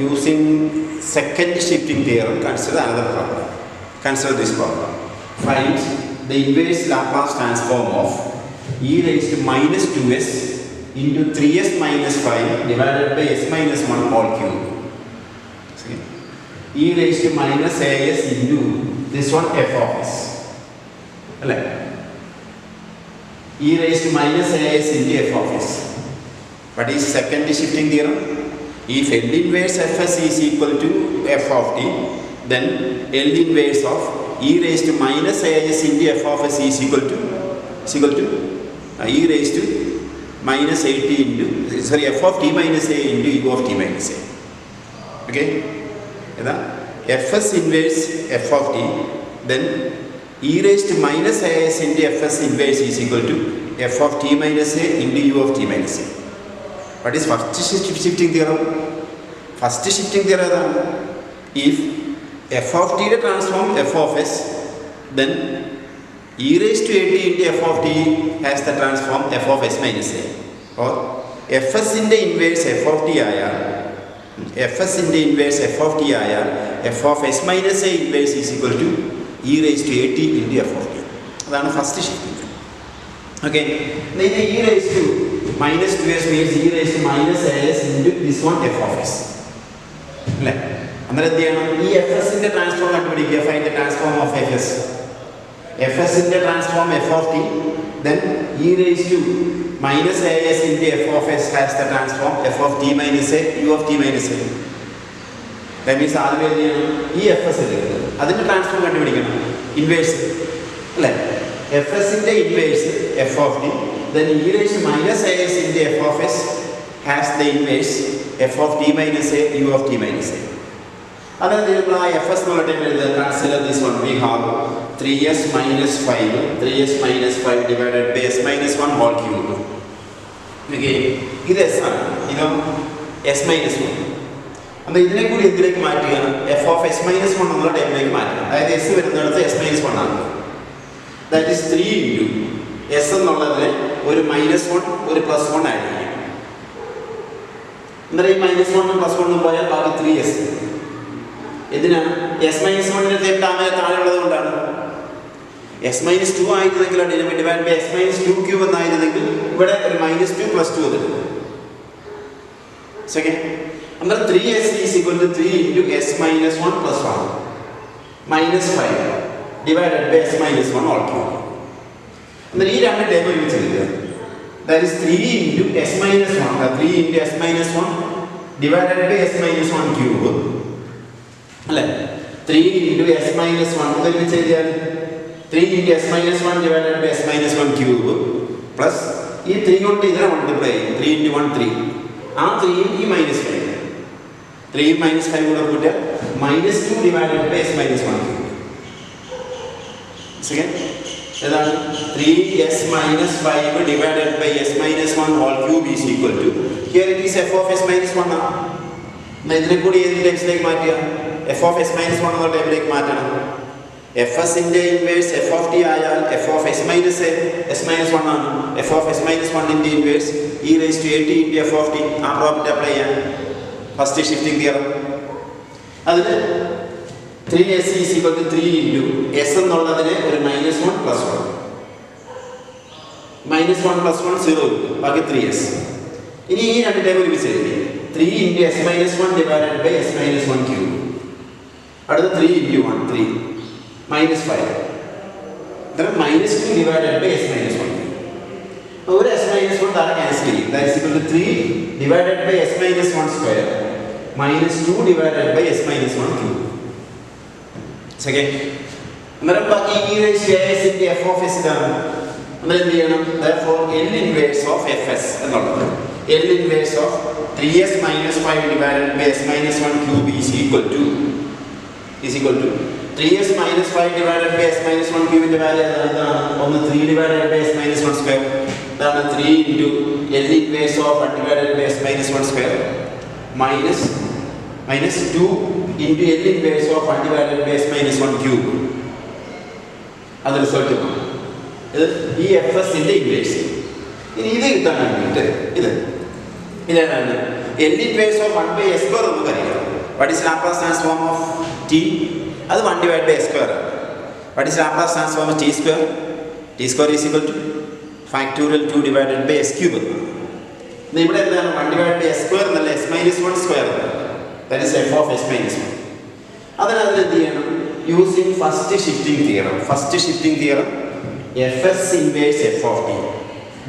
using second shifting theorem, consider another problem. Consider this problem. Find the inverse Laplace transform of e raised to minus 2s into 3s minus 5 divided by s minus 1 whole cube. See? E raised to minus as into this one f of s. E raised to minus as into f of s. What is second shifting theorem? If L inverse fs is equal to f of t, then L inverse of e raised to minus as into f of s is equal to e raised to minus 80 into, sorry, f of t minus a into u of t minus a. Okay? Fs inverse f of t, then e raised to minus as into fs inverse is equal to f of t minus a into u of t minus a. What is first shifting theorem? First shifting theorem, if f of t transform f of s, then e raised to 80 into f of t has the transform f of s minus a. Or fs in the inverse f of t ayal, fs in the inverse f of t ayal, f of s minus a inverse is equal to e raised to 80 into f of t. That is first shifting. Okay, then e raised to minus 2s means e raised to minus as into this one f of s. And then e fs in the transform find the transform of fs. Fs in the transform f of t, then e raised to minus as into f of s has the transform f of t minus a u of t minus a. That means always e fs that's the transform inverse. Fs in the inverse f of t, then e raised to minus as into f of s has the inverse f of t minus a u of t minus a. And then fs consider this one. We have 3s minus 5 divided by s minus 1 whole cube. Okay, this is s minus 1. And then f of s minus 1 that is s minus 1. That is 3 into s minus 1 plus 1 add. Minus 1 plus 1 3s. S minus 1 s minus 2 divided by s minus 2 cube minus 2 plus 2. Second, 3s is equal to 3 into s minus 1 plus 1 minus 5 divided by s minus 1 whole cube. That is 3 into s minus 1 divided by s minus 1 cube. 3 into s minus 1 3 into s minus 1 divided by s minus 1 cube plus this 3 multiply 3 into 1 3 3 into minus 5 3 minus 5 minus 2 divided by s minus 1 cube. Second, 3s minus 5 divided by s minus 1 whole cube is equal to, here it is f of s minus 1 f of s minus 1 fs in the inverse f of t ayal f of s minus 1 f of s minus 1 in the inverse e raised to 80 into f of t property apply first shifting theorem. That 3s is equal to 3 into s minus 1 plus 1 minus 1 plus 1 0 3s. 3 into s minus 1 divided by s minus 1 cube. 3 into 1 3 minus 5. Then minus 2 divided by s minus 1 cube. Over s minus 1 cancel. That is equal to 3 divided by s minus 1 square minus 2 divided by s minus 1 cube. Second, e raised to as into f of s. Therefore, L inverse of fs. L inverse of 3s minus 5 divided by s minus 1 cube is equal to 3s minus 5 divided by s minus 1 cube in the value on the 3 divided by s minus 1 square. Then 3 into L inverse of 1 divided by s minus 1 square minus 2 into L inverse of 1 divided by s minus 1 cube. That's the result. This is fs in the inverse. L inverse of 1 by s square. What is Laplace transform of t? That's 1 divided by s square. What is Laplace transform of t square? T square is equal to factorial 2 divided by s cube. Now, 1 divided by s square and s minus 1 square. That is f of s minus 1. Using first shifting theorem. Fs inverse f of t.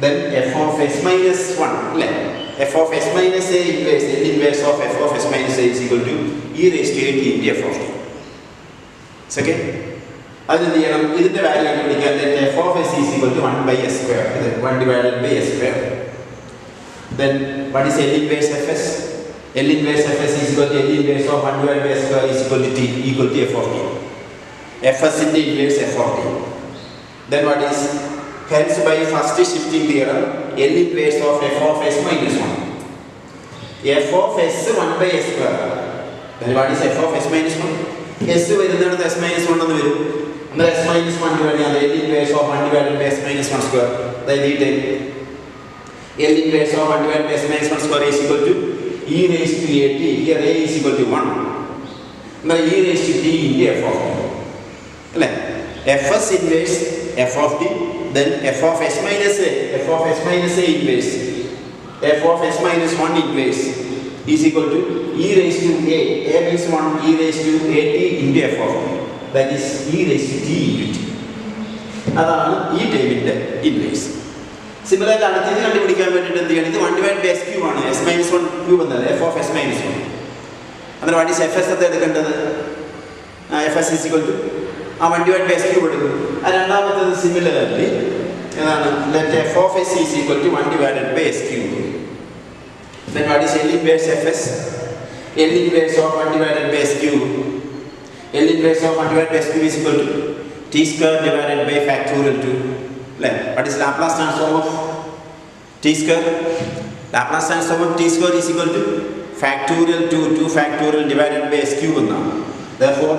Then f of s minus 1. F of s minus a inverse, L inverse of f of s minus a is equal to e raised to a t into f of t. It's okay? This is the value that f of s is equal to 1 by s square. 1 divided by s square. Then what is L inverse fs? L inverse fs is equal to L inverse of 1 divided by s square is equal to t, equal to f of t. Fs in the inverse f of t. Then what is? Hence by first shifting theorem, L inverse of f of s minus 1. F of s 1 by s square. Then what is f of s minus 1? S വരുന്നത് s minus 1 എന്ന് വരും. എന്നാൽ s minus 1 divided by L inverse of 1 divided by s minus 1 square. അതായത് ഈ time L inverse of 1 divided by s minus 1 square is equal to e raised to a t. Here a is equal to 1. എന്നാൽ e raised to t into f of t. അല്ലേ? fs inverse f of t. Then f of s minus a inverse, f of s minus 1 inverse is equal to e raised to a means 1, e raised to a t into f of t. That is e raised to t into t. That is e term inverse. Similarly, this is 1 divided by s cube, s minus 1 cube, f of s minus 1. And what is fs? Fs is equal to 1 divided by s cube. And similarly, let f of s is equal to 1 divided by s cube. Then what is L inverse fs? L inverse of 1 divided by s cube. L inverse of 1 divided by s cube is equal to t square divided by factorial 2. What is Laplace transform of t square? Laplace transform of t square is equal to factorial 2 factorial divided by s cube. Therefore,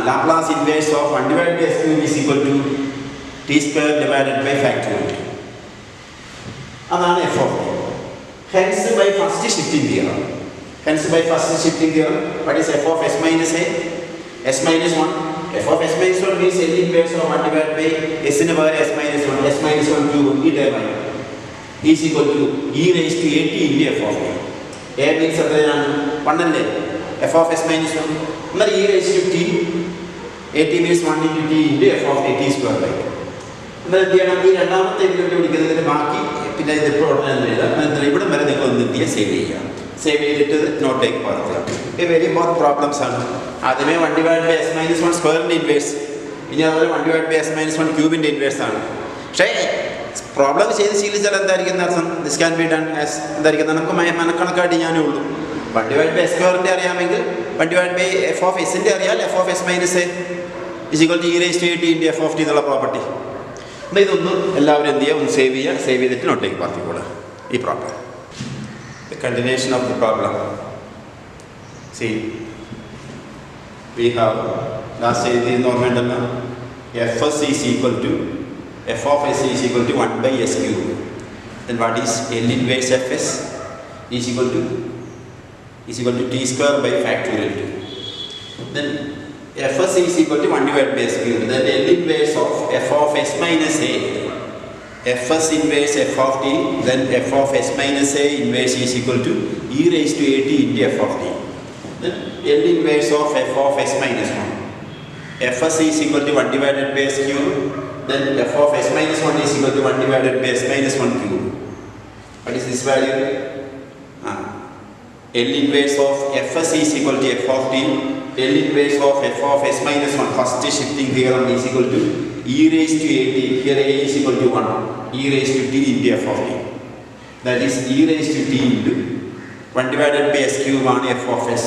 Laplace inverse of 1 divided by s cube is equal to t square divided by factorial 2. That is f of t. Hence, by first shifting theorem. What is f of s minus a? S minus 1. F of s minus 1 means L inverse of 1 divided by s in power s minus 1 cube is equal to e raised to a t into f of t. A means 1 f of s minus 1. Now e raised to t, a t means 1 into t into f of t square by. Now the രണ്ടാമത്തെ ഇതിന്റെ ബാക്കി പിന്നെ ഇത് ഇവിടെ വരെ നിങ്ങൾ ഒന്ന് save ചെയ്തിട്ട് നോട്ടേക്ക് പകർത്തുക. ഇത് വെരി മോസ്റ്റ് പ്രോബ്ലംസ് ആണ്. ആദ്യമേ 1 divided by s minus 1 സ്ക്വയറിൻ്റെ ഇൻവേഴ്സ്, ഇനി അതുപോലെ 1 divided by s minus 1 ക്യൂബിൻ്റെ inverse ആണ്. പക്ഷേ പ്രോബ്ലം ചെയ്ത് ശീലിച്ചാൽ എന്തായിരിക്കും അർത്ഥം? This can be done as എന്തായിരിക്കും? നമുക്ക് മനക്കണക്കായിട്ട് ഞാനേ ഉള്ളൂ. 1 divided by s സ്ക്വയറിൻ്റെ അറിയാമെങ്കിൽ 1 divided by f of s-ൻ്റെ അറിയാൽ f of s minus a is equal to e raised to a t into f of t എന്നുള്ള പ്രോപ്പർട്ടി. എന്നാൽ ഇതൊന്നും എല്ലാവരും എന്ത് ചെയ്യുക? ഒന്ന് സേവ് ചെയ്തിട്ട് നോട്ടേക്ക് പാർത്തിക്കോളുക ഈ problem. The continuation of the problem. See, we have last normal fs is equal to f of s is equal to 1 by s cube. Then what is L inverse fs is equal to t square by factorial 2. Then fs is equal to 1 divided by s cube. Then L inverse of f of s minus a. Fs inverse f of t, then f of s minus a inverse is equal to e raised to a t into f of t. Then L inverse of f of s minus 1. Fs is equal to 1 divided by s cube, then f of s minus 1 is equal to 1 divided by s minus 1 cube. What is this value? L inverse of fs is equal to f of t. L inverse of f of s minus 1, first shifting theorem, is equal to e raised to a t. Here a is equal to 1. E raised to t into f of t. That is e raised to t into 1 divided by s cube on f of s.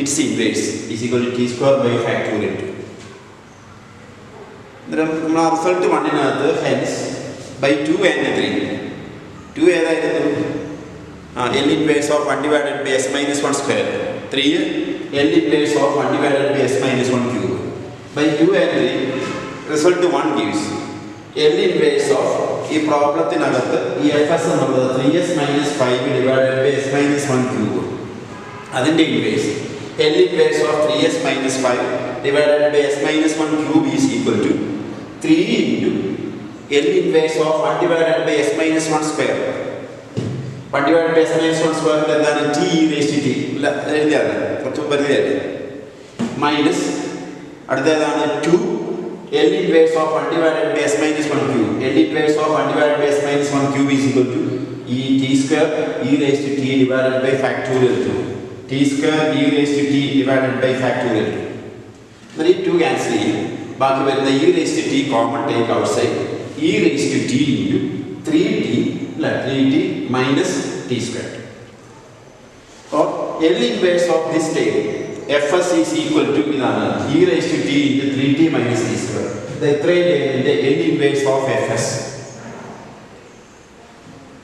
Its inverse is equal to t square by factorial 2. Then our result 1 in other, hence by 2 and 3. 2 L inverse of 1 divided by s minus 1 square. 3 L inverse of 1 divided by s minus 1 cube. By 2 and 3, result 1 gives L inverse of ഈ പ്രോബ്ലത്തിനകത്ത് ഈ fs എന്നുള്ളത് 3s minus 5 divided by s minus 1 cube. അതിൻ്റെ inverse L inverse of 3s minus 5 divided by s minus 1 cube is equal to 3 into L inverse of 1 divided by s minus 1 square. 1 divided by s minus 1 square എന്താണ് t e raised to t എഴുതിയാണ് കുറച്ച് പരിധിയല്ലേ minus അടുത്തതാണ് 2 L inverse of 1 divided by s minus 1 cube. L inverse of 1 divided by s minus 1 cube is equal to e t square e raised to t divided by factorial 2. T square e raised to t divided by factorial 2. Then it 2 cancel ചെയ്യും. ബാക്കി വരുന്ന e raised to t common take outside. E raised to t into 3t minus t square. Or L inverse of this table fs is equal to e raised to t into 3t minus t square. The L inverse of fs.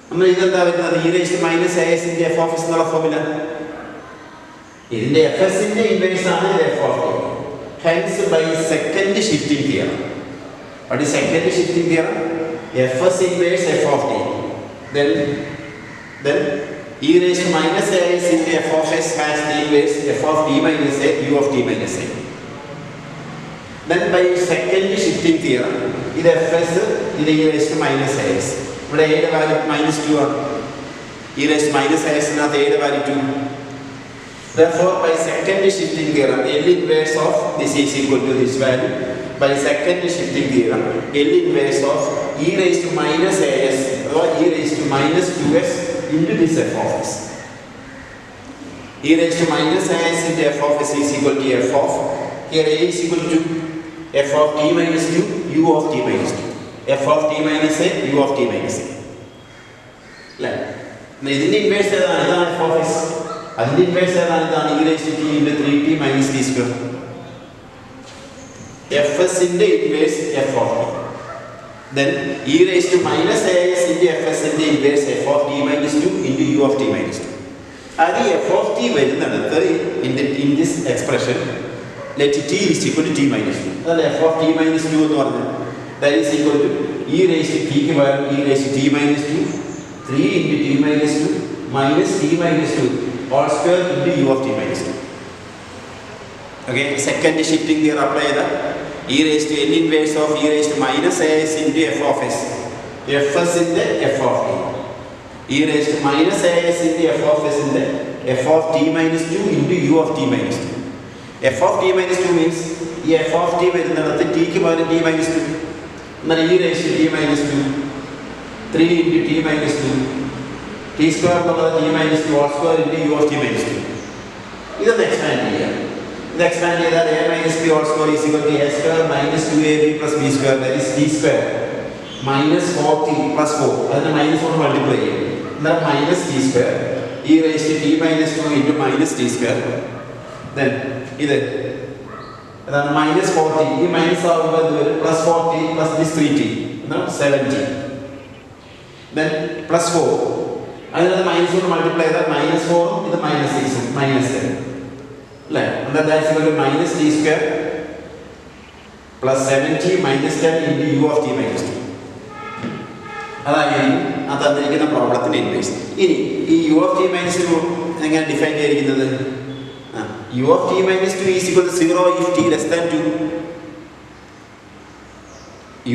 നമ്മൾ ഇതെന്താ വരുന്നത് e raised to minus as into f of s എന്നുള്ള formula. ഇതിന്റെ fs ന്റെ inverse ആണ് f of t. Hence by second shifting theorem. What is second shifting theorem? Fs inverse f of t. Then e raised to minus as into f of s has the inverse f of t minus a u of t minus a. Then by second shifting theorem, ഇത് fs ഇത് e raised to minus as. ഇവിടെ a യുടെ value -2 ആണ്. e raised to minus as നാഥ a യുടെ value 2. Therefore, by second shifting theorem, L inverse of this is equal to this value. By second shifting theorem, L inverse of e raised to minus as or e raised to minus 2s into this f of s. E raised to minus as into f of s is equal to f of, here a is equal to f of t minus 2, u of t minus 2. f of t minus a, u of t minus a. ഇതിന്റെ inverse ഏതാണ്? ഇതാണ് f of s. അതിന്റെ inverse ഏതാണ്? ഇതാണ് e raised to t into 3t minus t square. fs ന്റെ inverse f of t. Then e raised to minus as into fs ന്റെ inverse f of t minus 2 into u of t minus 2. അത് f of t വരുന്നിടത്ത് in this expression let t is equal to t minus 2. അതാണ് f of t minus 2 എന്ന് പറഞ്ഞത്. That is equal to e raised to t ക്ക് പകരം e raised to t minus 2 3 into t minus 2 minus t minus 2 all square into u of t minus 2. Okay, second shifting here apply the e raised to n inverse of e raised to minus as into f of s. fs in the f of t. e raised to minus as into f of s in the f of t minus 2 into u of t minus 2. f of t minus 2 means ഈ f of t വരുന്നിടത്ത് t ക്ക് പകരം t minus 2. എന്നാൽ e raised to t minus 2 3 into t minus 2 t square എന്നുള്ളത് t minus 2 all square into u of t minus 2. ഇതൊന്ന് expand ചെയ്യാം. ഇത് expand ചെയ്താൽ a minus b all square is equal to a square minus 2ab plus b square, that is t square minus 4t plus 4. അതിനെ minus കൊണ്ട് multiply ചെയ്യും. എന്നാൽ minus t square e raised to t minus 2 into minus t square. Then ഇത് അതാണ് minus 4t. ഈ minus ആവുമ്പോൾ ഇത് വരും plus 4t plus this 3t എന്നാൽ 7t. Then plus 4 അതിനകത്ത് മൈനസ് കൊണ്ട് മൾട്ടിപ്ലൈ ചെയ്താൽ minus 4 ഇത് minus 6 minus 7 അല്ലേ. എന്നാൽ that's equal to minus t square plus 7t minus 10 into u of t minus 2. അതായിരിക്കും ആ തന്നിരിക്കുന്ന പ്രോബ്ലത്തിന്റെ ഇൻവേഴ്സ്. ഇനി ഈ u of t minus 2 എങ്ങനെ ഡിഫൈൻ ചെയ്തിരിക്കുന്നത്? u of t minus 2 is equal to 0 if t less than 2.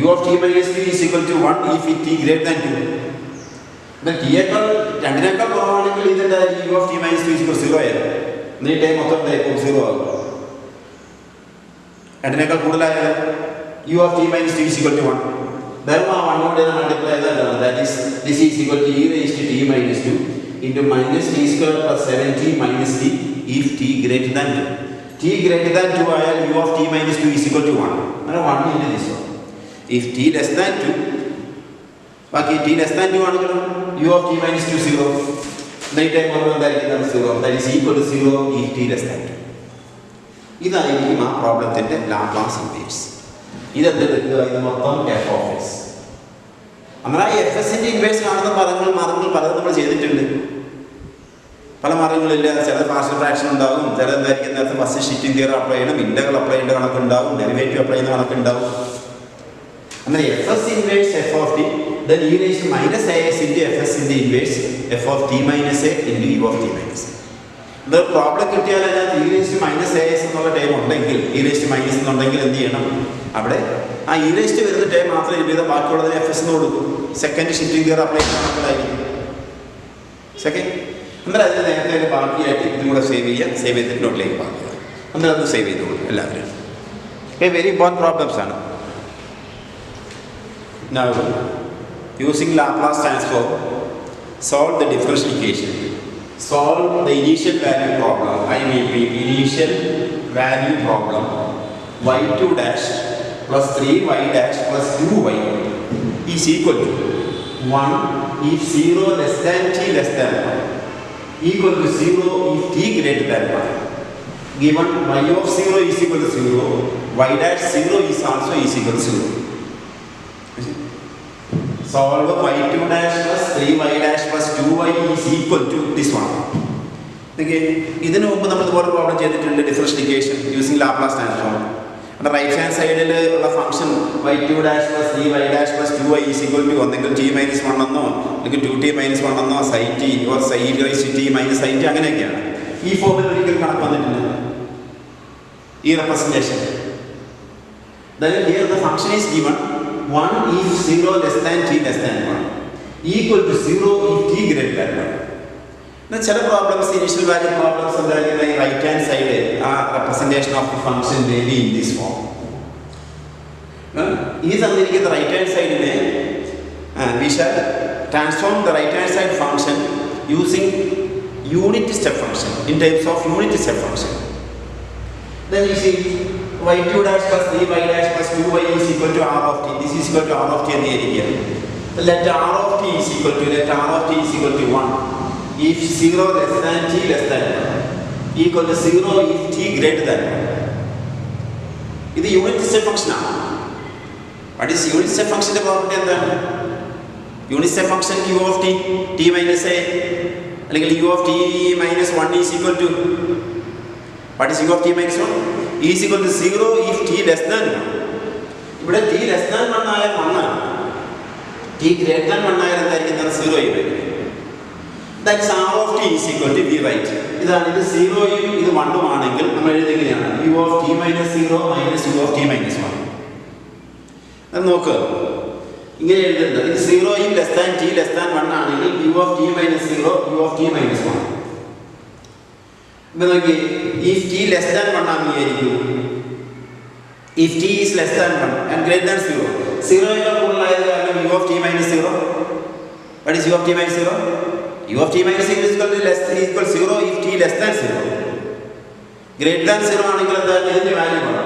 u of t minus 2 is equal to 1 if t greater than 2. എന്നാൽ t യേക്കാൾ 2 കുറവാണെങ്കിൽ ഇതിന്റെ u of t minus 2 is equal to 0 ആയിരുന്നു. ഈ time മൊത്തം 0 ആകും. 2 കൂടുതലായാൽ u of t minus 2 is equal to 1. Then 1 കൊണ്ട് multiply ചെയ്താൽ that is this is equal to e raised to t minus 2 into minus t square plus 7t minus t if t greater than 2. t greater than 2 ആയാൽ u of t minus 2 is equal to 1. അങ്ങനെ 1 into this one. If t less than 2, ബാക്കി t less than 2 ആണെങ്കിലും u of t minus 2 0. Then time എന്തായിരിക്കും 0. That is equal to 0 if t less than 2. ഇതായിരിക്കും ആ പ്രോബ്ലത്തിന്റെ Laplace inverse. ഇതെന്തെടുക്കുക? ഇത് മൊത്തം f of s. അങ്ങനെ F എസിന്റെ ഇൻവേഴ്സ് കാണുന്ന മാർഗങ്ങൾ പലതും നമ്മൾ ചെയ്തിട്ടുണ്ട്. പല മാർഗങ്ങളില്ല. ചില പാർഷ്യൽ ഫ്രാക്ഷൻ ഉണ്ടാകും, ചില എന്തായിരിക്കും നേരത്തെ ഫസ്റ്റ് ഷിഫ്റ്റിംഗ് തിയറം അപ്ലൈ ചെയ്യണം, ഇന്റഗ്രൽ അപ്ലൈ ചെയ്യേണ്ട കണക്കുണ്ടാവും, ഡെറിവേറ്റീവ് അപ്ലൈ ചെയ്യുന്ന കണക്കുണ്ടാവും. അങ്ങനെ F S inverse F of T then e raised to minus as into fs in the inverse f of t minus a into u of t minus a. The problem is that e raised to minus as എന്നുള്ള time ഉണ്ടെങ്കിൽ e raised to minus എന്നുണ്ടെങ്കിൽ എന്ത് ചെയ്യണം? അവിടെ ആ e raised to വരുന്ന time മാത്രമേ ഇത് ബാക്കിയുള്ളതിന് fs എന്ന് കൊടുക്കും. സെക്കൻഡ് ഷിഫ്റ്റിംഗ് തിയറം അപ്ലൈ ചെയ്യുന്നതായിരിക്കും. സെക്കൻഡ് എന്നാൽ അതിന് നേരത്തെ ബാക്കിയായിട്ട് ഇതും കൂടെ സേവ് ചെയ്തിട്ട് നോട്ടിലേക്ക് ബാക്കിയാണ്. എന്നാൽ അത് സേവ് ചെയ്തോളൂ എല്ലാവരും. വെരി ഇമ്പോർട്ടൻറ്റ് പ്രോബ്ലംസ് ആണ്. Now, using Laplace transform, solve the differential equation. Solve the initial value problem. Initial value problem. y2 dash plus 3y dash plus 2y is equal to 1 if 0 less than t less than 1, equal to 0 if t greater than 1. Given y of 0 is equal to 0, y dash 0 is also is equal to 0. Solve y2 dash plus 3y dash plus 2y is equal to this one. Okay, ഇതിനു മുമ്പ് നമ്മൾ ഇതുപോലെ problem ചെയ്തിട്ടുണ്ട് differential equation using Laplace transform. അവിടെ right hand സൈഡിൽ ഉള്ള function y2 dash plus 3y dash plus 2y is equal to ഒന്നെങ്കിൽ t minus 1 എന്നോ അല്ലെങ്കിൽ 2t minus 1 എന്നോ psi t or psi raised to t minus psi t അങ്ങനെയൊക്കെയാണ്. ഈ ഫോമിൽ ഒരിക്കലും കണക്ക് വന്നിട്ടില്ല ഈ representation. Then here the function is given 1 if 0 less than t less than 1, equal to 0 if t greater than 1. Now, some problems, initial value problems, on the right hand side, representation of the function may be in this form. This is the right hand side. We shall transform the right hand side function using unit step function in terms of unit step function. Then you see y2 dash plus 3y dash plus 2y is equal to r of t. This is equal to r of t in the area. Let r of t is equal to 1 if 0 less than t less than 1, equal to 0 if t greater than 1. This is unit step function. What is unit step function property? Unit step function u of t, t minus a, u of t minus 1 is equal to, what is u of t minus 1? Is equal to 0 if t less than 1. But t less than 1 ആയാൽ 1 ആണ്. t greater than 1 ആയാൽ എന്തായിരിക്കും? 0 ആയിരിക്കും. That is r of t is equal to v, right? ഇതാണ് ഇത് 0 ഉം ഇത് 1 ഉം ആണെങ്കിൽ നമ്മൾ എഴുതുകയാണ് u of t minus 0 minus u of t minus 1. അത് നോക്ക് ഇങ്ങനെ എഴുതുന്നത് ഇത് 0 ഉം less than t less than 1 ആണെങ്കിൽ u of t minus 0 u of t minus 1. ഇപ്പോൾ നോക്കി if t less than 1 ആണെങ്കിലായിരിക്കും if t is less than 1 and greater than 0, 0 യേക്കാൾ കൂടുതലായത് കാരണം u of t minus 0. What is u of t minus 0? u of t minus 0 is equal to equal 0 if t less than 0. Greater than 0 ആണെങ്കിൽ എന്താണ് ഇതിന്റെ value ആണ്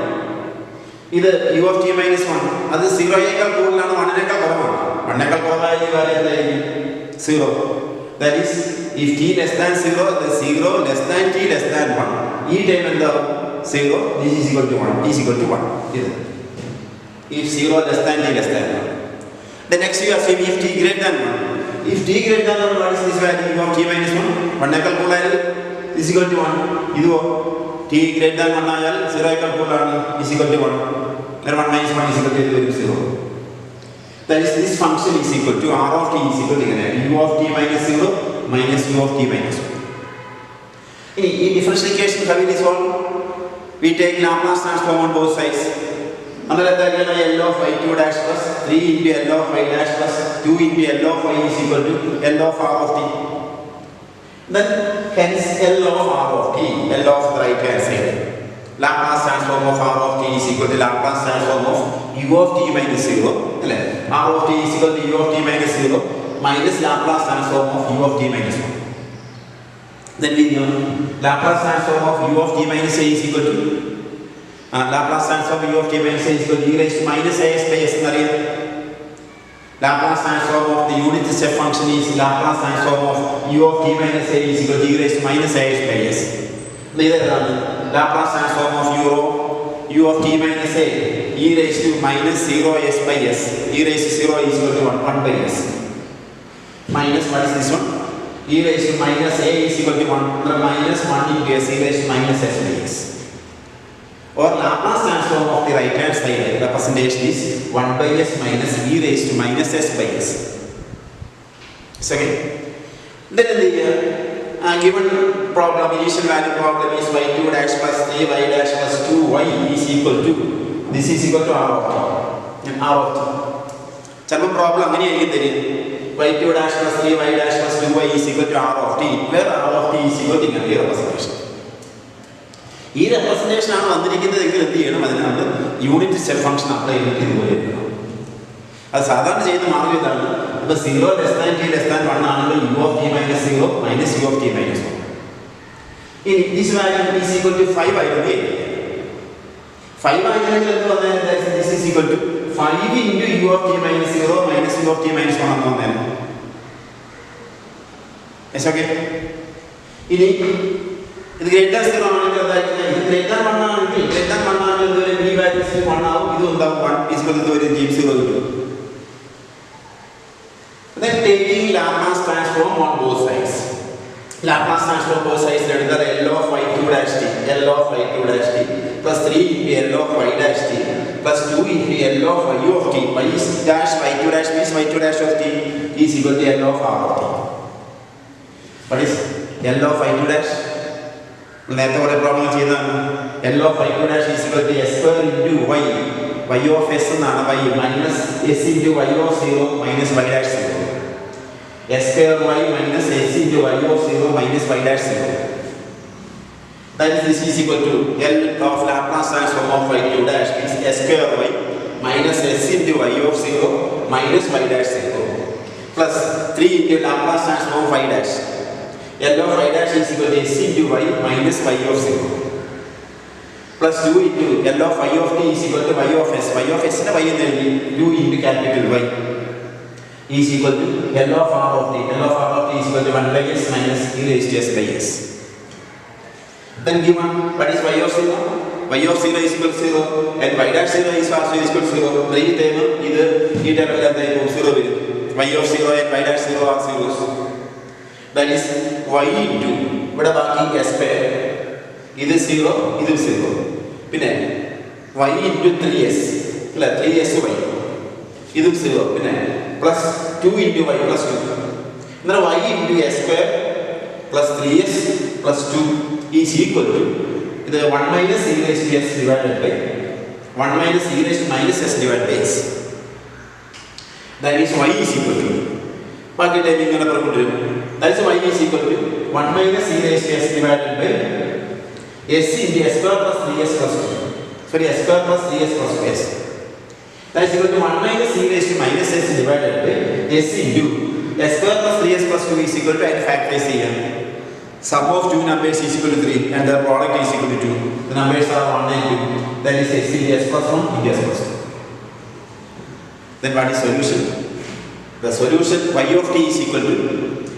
ഇത് u of t minus 1. അത് 0 യേക്കാൾ കൂടുതലാണ് 1 നേക്കാൾ കുറവാണ്. 1 നേക്കാൾ കുറവായ ഈ വാല്യൂ എന്തായിരിക്കും? 0. That is if t less than 0, the 0 less than t less than 1. ഈ ടൈം എന്താവും? 0, this is equal to 1, is equal to 1. If 0 less than t less than 1. The next you assume if t greater than 1. If t greater than 1, what is this value of t minus 1? 1 നേക്കാൾ കൂടുതലായാൽ is equal to 1. ഇതോ t greater than 1 ആയാൽ 0 നേക്കാൾ കൂടുതലാണ് is equal to 1. Then 1 minus 1 is equal to 0. That is this function is equal to r of t is equal to u of t minus 0 minus u of t minus 1. In differential equation, how will we solve? We take Laplace transform on both sides. L of y2 dash plus 3 into L of y dash plus 2 into L of y is equal to L of r of t. Then hence L of r of t, L of the right hand side. Laplace transform of r of t is equal to Laplace transform of u of t minus 0. R of t is equal to u of t minus 0 minus Laplace transform of u of t minus 1. Then we know Laplace transform of u of t minus a is equal to Laplace transform of u of t minus a is equal to e raised to minus a s by s എന്നറിയാം. Laplace transform of the unit step function is Laplace transform of u of t minus a is equal to e raised to minus a s by s. ഇതാണ് Laplace transform of u of t minus a e raised to minus 0 s by s. E raised to 0 is equal to 1 by s. Minus what is this one? E raised to minus a is equal to 1 minus 1 into s e raised to minus s by s. Or Laplace transform of the right hand side representation is 1 by s minus e raised to minus s by s. Second, then given problem, initial value problem is y2 dash plus 3y dash plus 2y is equal to, this is equal to r of t. And r of t. Challenge problem y2 dash plus 3y dash plus 2y is equal to r of t, where r of t is equal to the representation. This representation is unit step function apply. That's why we have 0 less than t less than 1 u of t minus 0 minus u of t minus 1. In this value is equal to 5 5 this is equal to 5 into u of t minus 0 minus u of t minus 1. Yes, okay? This is greater than 0. Greater than 1 b value is 1 is equal to 0. Then taking Laplace transform on both sides. Laplace transform both sides, that is the L of y2 dash t, L of y2 dash t plus 3 into L of y dash t plus 2 into L of y of t. Y dash y2 dash means y2 dash of t is equal to L of r of t. What is L of y2 dash? Let's have a problem. L of y2 dash is equal to s square into y. Y of s minus s into y of 0 minus y dash 0. S square y minus s into y of 0 minus y dash 0. That is, this is equal to L of Laplace transform of y2 dash is s square y minus s into y of 0 minus y dash 0 plus 3 into Laplace transform of y dash. L of y dash is equal to s into y minus y of 0 plus 2 into L of y of t is equal to y of s. Y of s is y into capital Y is equal to L of r of t. L of r of t is equal to 1 by s minus e raised to s by s. Then given what is y of 0? Y of 0 is equal to 0 and y dash 0 is also equal to 0. This table either y of 0 and y dash 0 are zeros. That is y into what about s square? This is 0, this is 0. Then y into 3s, 3sy. This is 0. Plus 2 into y plus 2. Then y into s square plus 3s plus 2 is equal to the 1 minus e raised to s divided by 1 minus e raised to minus s divided by s. That is y is equal to. That is y is equal to 1 minus e raised to s divided by s into s square plus 3s plus 2. Sorry, s square plus 3s plus 2s. That is equal to 1 minus e raised to minus s divided by s into s square plus 3s plus 2 is equal to, and factorize here. Sum of two numbers is equal to 3 and their product is equal to 2. The numbers are 1 and 2. That is s into s plus 1 into s plus 2. Then what is solution? The solution y of t is equal to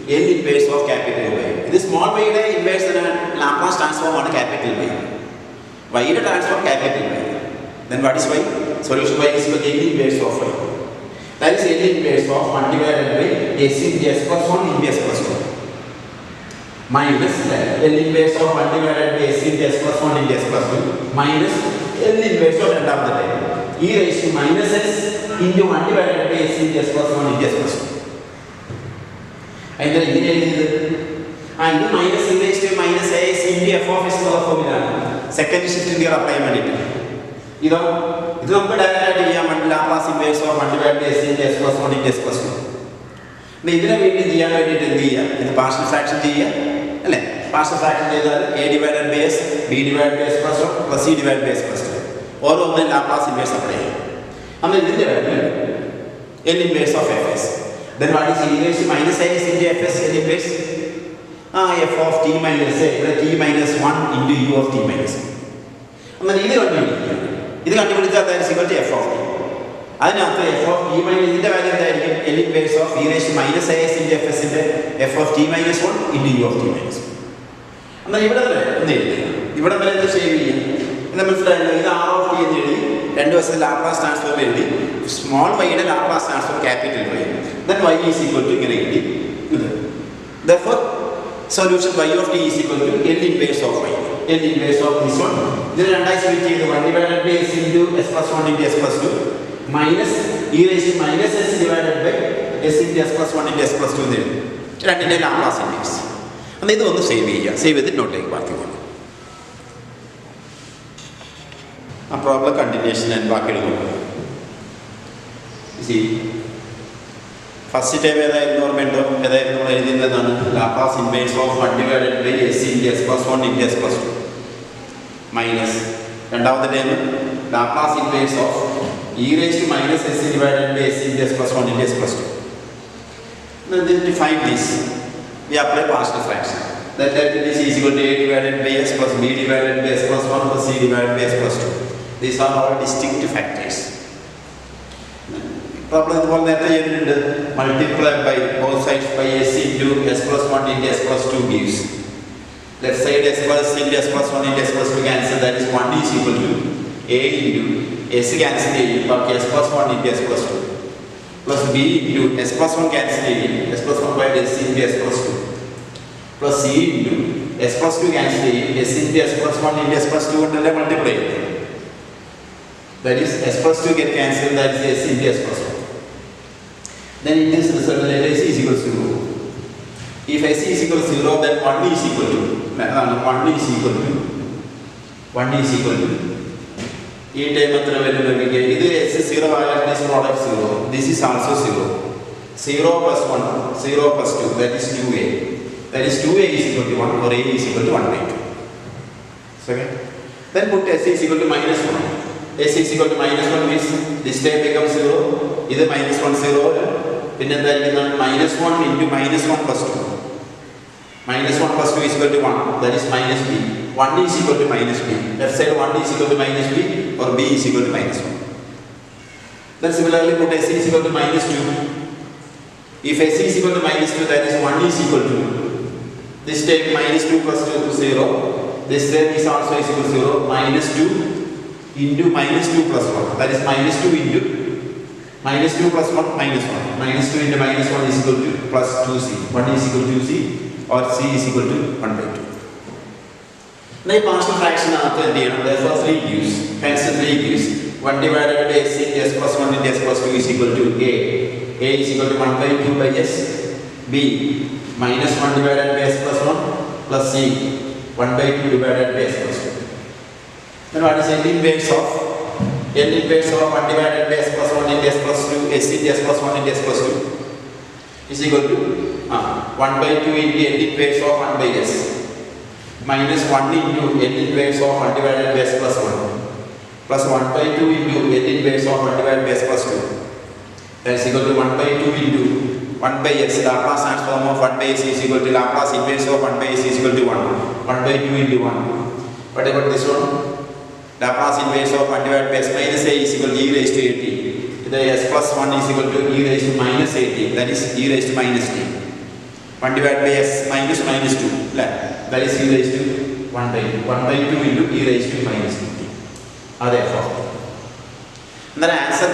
L inverse of capital Y. This small y inverse the Laplace transform on capital Y. Y transform capital Y. Then what is y? Solution y is equal to L inverse of y. That is L inverse of 1 divided by s into s plus 1 into s plus 2 minus L inverse of 1 divided by s into s plus 1 into s plus 2 minus L inverse of രണ്ടാമത്തെ time e raised to minus s into 1 divided by s into s plus 1 into s plus 2. And then and minus e raised to minus s into f of s എന്നുള്ള formula second shift theorem apply ചെയ്യാൻ വേണ്ടിയിട്ട് ഇത് നമുക്ക് direct ആയിട്ട് ചെയ്യാൻ വേണ്ടി Laplace inverse of 1 divided by s into s plus 1 into s plus 2. ഇതിനെ വേണ്ടി ചെയ്യാൻ വേണ്ടിയിട്ട് എന്ത് ചെയ്യുക? ഇത് പാർഷ്യൽ ഫ്രാക്ഷൻ ചെയ്യുക അല്ലേ? പാർഷ്യൽ ഫ്രാക്ഷൻ ചെയ്താൽ a divided by s, b divided by s plus 1 plus c divided by s plus 2 ഓരോന്നും ലാപ്ലാസ് ഇൻവേഴ്സ് അപ്ലൈ ചെയ്യും. അപ്പോൾ ഇതിന്റെ value L inverse of fs. Then what is e raised to minus s into fs L inverse? F of t minus a, t minus 1 into u of t minus 1. എന്നാൽ ഇത് കണ്ടുപിടിക്കുക. ഇത് കണ്ടുപിടിച്ചാൽ that is equal to f of t. അതിനകത്ത് f of t minus ഇതിന്റെ value എന്തായിരിക്കും? L inverse of e raised to minus as into fs ന്റെ f of t minus 1 into u of t minus 1. എന്നാൽ ഇവിടെ വരെ ഇവിടെ വരെ എന്ത് സേവ് ചെയ്യും? ഇത് മനസ്സിലായല്ലോ. ഇത് r of t എന്ന് എഴുതി രണ്ട് വശത്ത് ലാപ്ലാസ് ട്രാൻസ്ഫോം എഴുതി സ്മോൾ വൈയുടെ Laplace transform capital Y. Then y is equal to ഇങ്ങനെ എഴുതി ഇത്. Therefore solution y of t is equal to L inverse of y. L inverse of this one. ഇതിനെ രണ്ടായി സ്പ്ലിറ്റ് ചെയ്ത് 1 divided by s into s plus 1 into s plus 2 minus e raised to minus s divided by s into s plus 1 into s plus 2 എന്ന് എഴുതി. രണ്ടിന്റെ Laplace inverse. എന്നാൽ ഇതൊന്ന് save ചെയ്യുക. Save ചെയ്തിട്ട് നോട്ടിലേക്ക് ബാക്കി പോകണം. ആ പ്രോബ്ലം കണ്ടിന്യൂഷൻ ഞാൻ ബാക്കി എഴുതുന്നു. ഫസ്റ്റ് ടൈം ഏതായിരുന്നു ഓർമ്മയുണ്ടോ? ഏതായിരുന്നു നമ്മൾ എഴുതുന്നതാണ്? Laplace inverse of 1 divided by s into s plus 1 into s plus 2 minus രണ്ടാമത്തെ time Laplace inverse of e raise to minus s divided by s into s plus 1 into s plus 2. Then to find this, we apply partial fraction. That is equal to a divided by s plus b divided by s plus 1 plus c divided by s plus 2. These are all distinct factors. Problem ഇതുപോലെ നേരത്തെ ചെയ്തിട്ടുണ്ട്. Multiply by both sides by s into s plus 1 into s plus 2 gives. Left side s plus into s plus 1 into s plus 2 cancel. That is 1 is equal to a into s cancel a but s plus 1 into s plus 2 plus b into s plus 1 cancel a s plus 1 by s into s plus 2 plus c into s plus 2 cancel a s into s plus 1 into s plus 2 കൊണ്ടല്ലേ multiply. That is s plus 2 get cancelled. That is s into s plus 1. Then in this result, let s is equal to 0. If s is equal to 0, then 1 is equal to 1 is equal to 1 is equal to ഈ time എത്ര വരും ലഭിക്കുക? ഇത് s 0 ആയാൽ this product 0. This is also 0. 0 plus 1, 0 plus 2, that is 2a. That is 2a is equal to 1 or a is equal to 1 by 2. Okay? Then put s is equal to minus 1. S is equal to minus 1 means this time becomes 0. This minus 1 0. Then minus 1 into minus 1 plus 2. Minus 1 plus 2 is equal to 1. That is minus b. 1 is equal to minus b. Left side 1 is equal to minus b or b is equal to minus 1. Then similarly put s is equal to minus 2. If s is equal to minus 2, that is 1 is equal to this time minus 2 plus 2 to 0. This time is also is equal to 0. Minus 2 into minus 2 plus 1. That is minus 2 into minus 2 plus 1 minus 1. Minus 2 into minus 1 is equal to plus 2c. 1 is equal to c or c is equal to 1 by 2. Now partial fraction after the end, therefore 3 gives. Hence 3 gives 1 divided by s into s plus 1 into s plus 2 is equal to a. A is equal to 1 by 2 by s. B minus 1 divided by s plus 1 plus c 1 by 2 divided by s plus 2. Then what is L inverse of 1 divided by s plus 1 into s plus 2 s into s plus 1 into s plus 2 is equal to 1 by 2 into L inverse of 1 by s minus 1 into L inverse of 1 divided by s plus 1 plus 1 by 2 into L inverse of 1 divided by s plus 2. That is equal to 1 by 2 into 1 by s. Laplace transform of 1 by s is equal to Laplace inverse of 1 by s is equal to 1. 1 by 2 into 1. What about this one? Laplace inverse of 1 divided by s minus a is equal to e raised to at. The s plus 1 is equal to e raised to minus at. That is e raised to minus t. 1 divided by s minus 2. That is e raised to 1 by 2. 1 by 2 into e raised to minus 2t. Therefore, the answer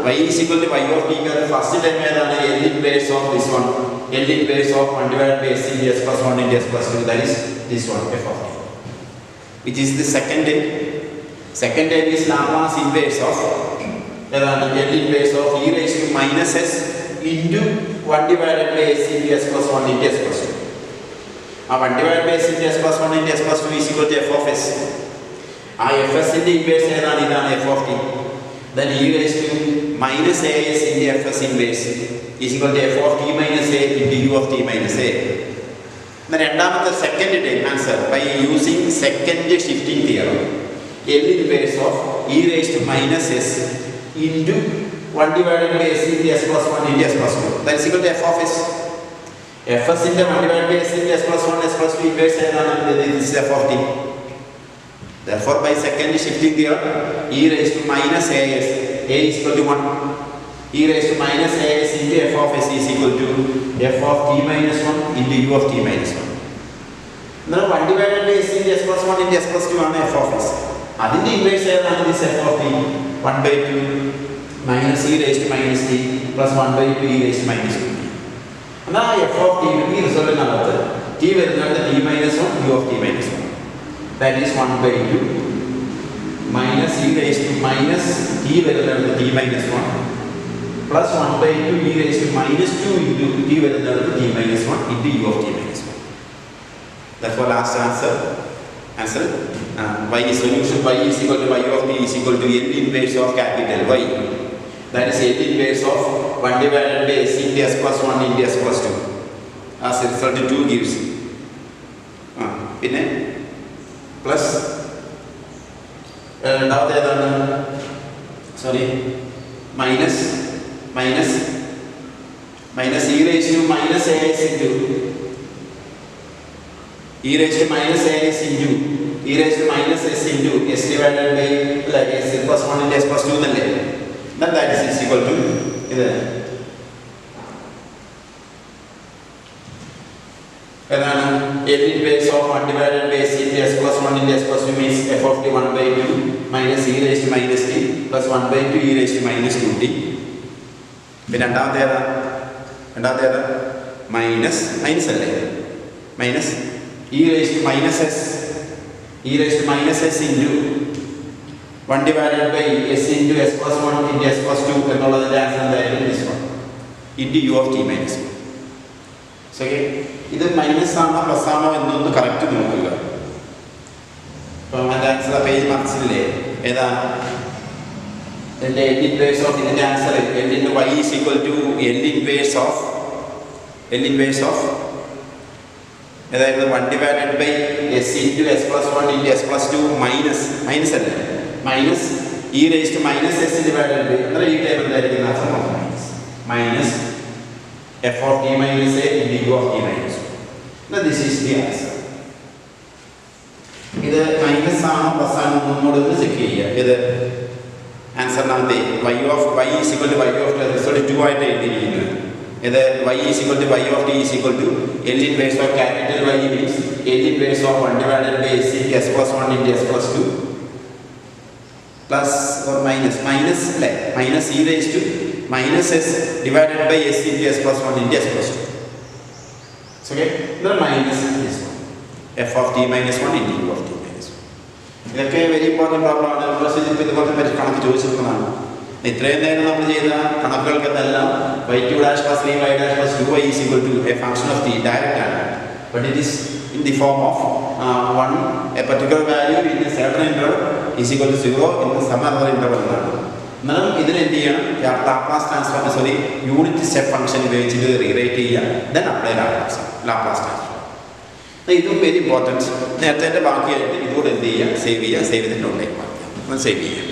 y is equal to y of t. First time L inverse of this one. L inverse of 1 divided by s into s plus 1 into s plus 2. That is this one f of t. Which is the second time. Second time is Laplace inverse of L inverse of e raised to minus s into 1 divided by s into s plus 1 into s plus 2. 1 divided by s into s plus 1 into s plus 2 is equal to f of s. fs in the inverse f of t. Then e raised to minus as into fs inverse is equal to f of t minus a into u of t minus a. Then the second time answer by using second shifting theorem. L inverse of e raised to minus s into 1 divided by s into s plus 1 into s plus 2. That is equal to f of s. fs into 1 divided by s into s plus 1 s plus 2 inverse this is f of t. Therefore, by second shifting theorem, e raised to minus as, a is equal to 1. E raised to minus as into f of s is equal to f of t minus 1 into u of t minus 1. Now 1 divided by s into s plus 1 into s plus 2 on f of s. That is inverse this f of t 1 by 2 minus e raised to minus t plus 1 by 2 e raised to minus 2t. Now f of t will be result in t will be t minus 1 u of t minus 1. That is 1 by 2 minus e raised to minus t will be t minus 1 plus 1 by 2 e raised to minus 2 into t will be t minus 1 into u of t minus 1. Therefore, last answer y is solution y is equal to y of t is equal to L inverse of capital Y. That is L inverse of 1 divided by s into s plus 1 into s plus 2. As a result, 2 gives. Plus minus e raised to minus as into e raised to minus as into e raised to minus s into s divided by s plus 1 into s plus 2 then that is equal to L inverse of 1 divided by s into s plus 1 into s plus 2 means f of t 1 by 2 minus e raised to minus t plus 1 by 2 e raised to minus 2t. പിന്നെ രണ്ടാമത്തെ minus അല്ലേ minus e raised to minus s into 1 divided by s into s plus 1 into s plus 2 എന്നുള്ളതിന്റെ answer എന്തായാലും this one into u of t minus 1. So ഇത് minus ആണോ plus ആണോ എന്നൊന്ന് correct നോക്കുക. അപ്പം അതിൻ്റെ ആൻസർ പേജ് മനസ്സിലെ ഏതാ ഇതിൻ്റെ L inverse of ഇതിൻ്റെ answer L into y is equal to L inverse of അതായത് 1 divided by s into s plus 1 into s plus 2 minus അല്ലേ minus e raised to minus s divided by എന്നാൽ ഈ time എന്തായിരിക്കും minus f of t minus a into u of t minus 1. Now this is the answer. ഇത് minus ആണോ plus ആണോ ഒന്നുകൂടെ ഒന്ന് check ചെയ്യുക. ഇത് ആൻസർ നാമത്തെ y is equal to y of t result 2 ആയിട്ട് എഴുതിയിരിക്കുന്നത്. ഇത് y is equal to y of t is equal to L inverse of capital Y means L inverse of 1 divided by s into s plus 1 into s plus 2 plus or minus അല്ലേ minus e raised to minus s divided by s into s plus 1 into s plus 2. So the minus this one f of t minus 1 into u of t minus 1. ഇതൊക്കെ very important problem ആണ്. Plus ഇപ്പോൾ ഇതുപോലത്തെ പറ്റി കണക്ക് ചോദിച്ചിരിക്കുന്നതാണ്. ഇത്രയും നേരം നമ്മൾ ചെയ്ത കണക്കുകൾക്കെല്ലാം y2 dash plus 3y dash plus 2y is equal to a function of t direct ആണ്. But it is in the form of a particular value in a certain interval is equal to 0 in some other interval എന്നാണ്. എന്നാലും ഇതിന് എന്ത് ചെയ്യണം Laplace transform unit step function ഉപയോഗിച്ചിട്ട് rewrite ചെയ്യുക then apply Laplace transform. ഇതും very important. നേരത്തെ ബാക്കിയായിട്ട് ഇതുകൂടെ എന്ത് ചെയ്യുക സേവ് ചെയ്തിട്ട് ഉള്ളിലേക്ക് മാറ്റുക. സേവ് ചെയ്യുക.